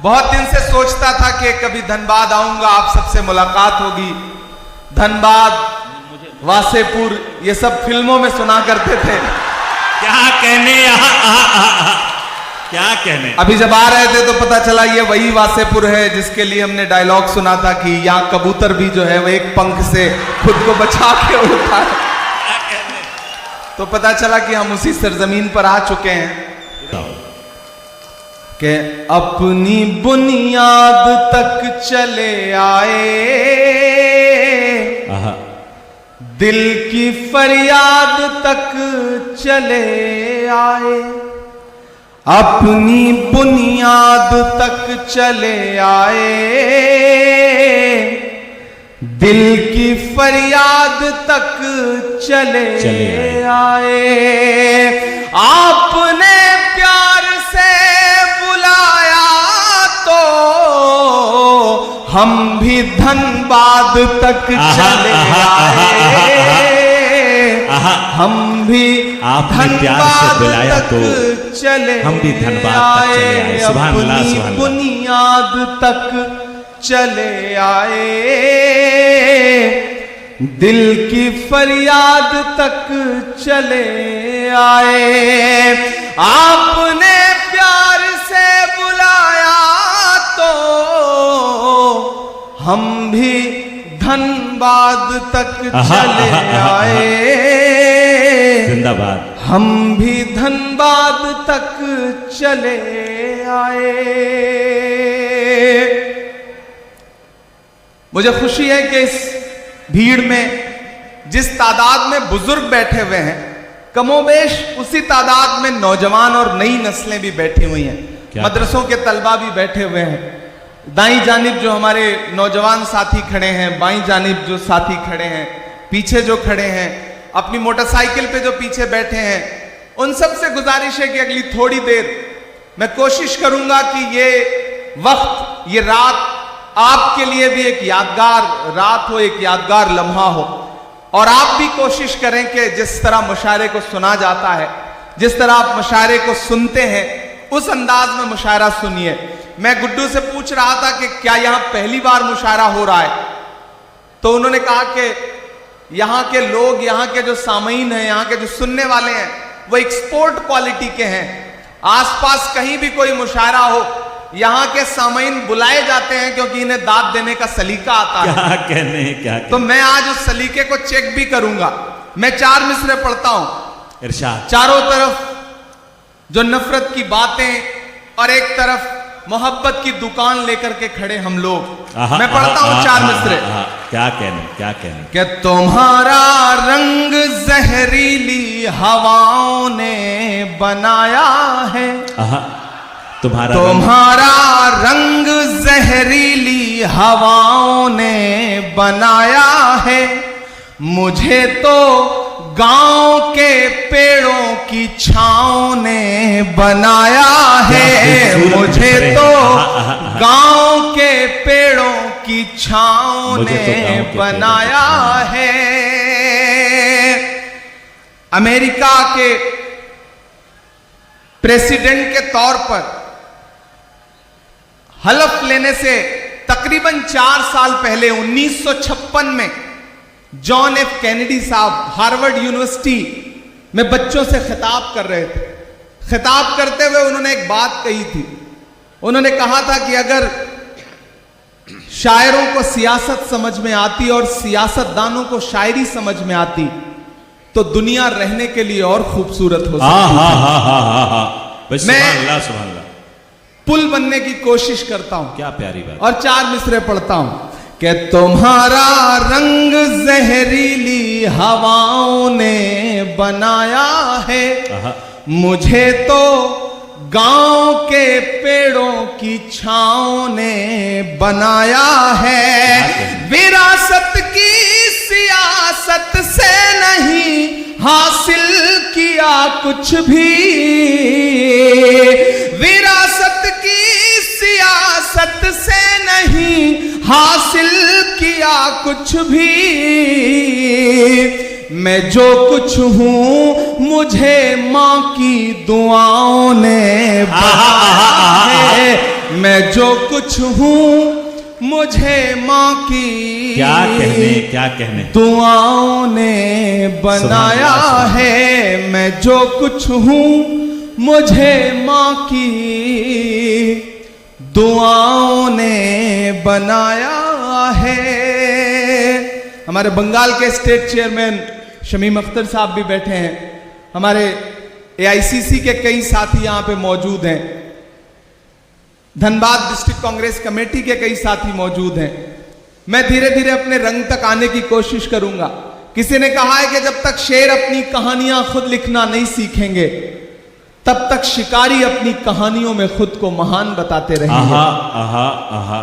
बहुत दिन से सोचता था कि कभी धनबाद आऊंगा, आप सबसे मुलाकात होगी। धनबाद, वासेपुर, ये सब फिल्मों में सुना करते थे। क्या कहने क्या कहने। अभी जब आ रहे थे तो पता चला ये वही वासेपुर है जिसके लिए हमने डायलॉग सुना था कि यहाँ कबूतर भी जो है वो एक पंख से खुद को बचा के उड़ता है। तो पता चला कि हम उसी सरजमीन पर आ चुके हैं कि अपनी बुनियाद तक चले आए, दिल की फरियाद तक चले आए, अपनी बुनियाद तक चले आए, दिल की फरियाद तक चले आए। आपने प्यार से बुलाया तो हम भी धनबाद तक चले आए, हम भी आपने प्यार से बुलाया तो चले हम भी धनबाद तक चले आए। सुभान अल्लाह, अपनी सुभान अल्लाह। बुनियाद तक चले आए, दिल की फरियाद तक चले आए। आपने प्यार से बुलाया तो हम भी धनबाद तक चले आए, जिंदाबाद। हम भी धनबाद तक चले आए। मुझे खुशी है कि इस भीड़ में जिस तादाद में बुजुर्ग बैठे हुए हैं, कमोबेश उसी तादाद में नौजवान और नई नस्लें भी बैठी हुई हैं। मदरसों के तलबा भी बैठे हुए हैं। दाईं जानिब जो हमारे नौजवान साथी खड़े हैं, बाईं जानिब जो साथी खड़े हैं, पीछे जो खड़े हैं, अपनी मोटरसाइकिल पे जो पीछे बैठे हैं, उन सब से गुजारिश है कि अगली थोड़ी देर मैं कोशिश करूंगा कि ये वक्त, ये रात आपके लिए भी एक यादगार रात हो, एक यादगार लम्हा हो। और आप भी कोशिश करें कि जिस तरह मुशायरे को सुना जाता है, जिस तरह आप मुशायरे को सुनते हैं, उस अंदाज में मुशायरा सुनिए। मैं गुड्डू से पूछ रहा था कि क्या यहां पहली बार मुशायरा हो रहा है, तो उन्होंने कहा कि यहां के लोग, यहां के जो सामीन हैं, यहां के जो सुनने वाले हैं, वो एक्सपोर्ट क्वालिटी के हैं। आसपास कहीं भी कोई मुशायरा हो, यहाँ के सामीन बुलाए जाते हैं क्योंकि इन्हें दाद देने का सलीका आता है। क्या कहने, क्या कहने। तो मैं आज उस सलीके को चेक भी करूंगा। मैं 4 मिसरे पढ़ता हूं, इरशाद। चारों तरफ जो नफरत की बातें और एक तरफ मोहब्बत की दुकान लेकर के खड़े हम लोग। मैं पढ़ता हूं 4 मिसरे। क्या कहने, क्या कहने। कि तुम्हारा रंग जहरीली हवाओं ने बनाया है, तुम्हारा रंग जहरीली हवाओं ने बनाया है, मुझे तो गांव के पेड़ों की छांव ने बनाया है, मुझे तो गांव के पेड़ों की छांव ने बनाया है। अमेरिका के प्रेसिडेंट के तौर पर हलफ लेने से तकरीबन 4 साल पहले 1956 में जॉन एफ कैनेडी साहब हार्वर्ड यूनिवर्सिटी में बच्चों से खिताब कर रहे थे। खिताब करते हुए उन्होंने एक बात कही थी। उन्होंने कहा था कि अगर शायरों को सियासत समझ में आती और सियासतदानों को शायरी समझ में आती तो दुनिया रहने के लिए और खूबसूरत हो सकती। मैं पुल बनने की कोशिश करता हूं। क्या प्यारी बात। और 4 मिसरे पढ़ता हूं कि तुम्हारा रंग जहरीली हवाओं ने बनाया है, मुझे तो गांव के पेड़ों की छांव ने बनाया है। विरासत की सियासत से नहीं हासिल किया कुछ भी, विरासत की सियासत से नहीं हासिल किया कुछ भी, मैं जो कुछ हूं मुझे मां की दुआओं ने बनाया है, मैं जो कुछ हूँ मुझे माँ की क्या कहने दुआओं ने बनाया है। मैं जो कुछ हूँ मुझे माँ की दुआओं ने बनाया है। हमारे बंगाल के स्टेट चेयरमैन शमीम अख्तर साहब भी बैठे हैं। हमारे एआईसीसी के कई साथी यहाँ पे मौजूद हैं। धनबाद डिस्ट्रिक्ट कांग्रेस कमेटी के कई साथी मौजूद हैं। मैं धीरे धीरे अपने रंग तक आने की कोशिश करूंगा। किसी ने कहा है कि जब तक शेर अपनी कहानियां खुद लिखना नहीं सीखेंगे तब तक शिकारी अपनी कहानियों में खुद को महान बताते रहेंगे। आहा आहा आहा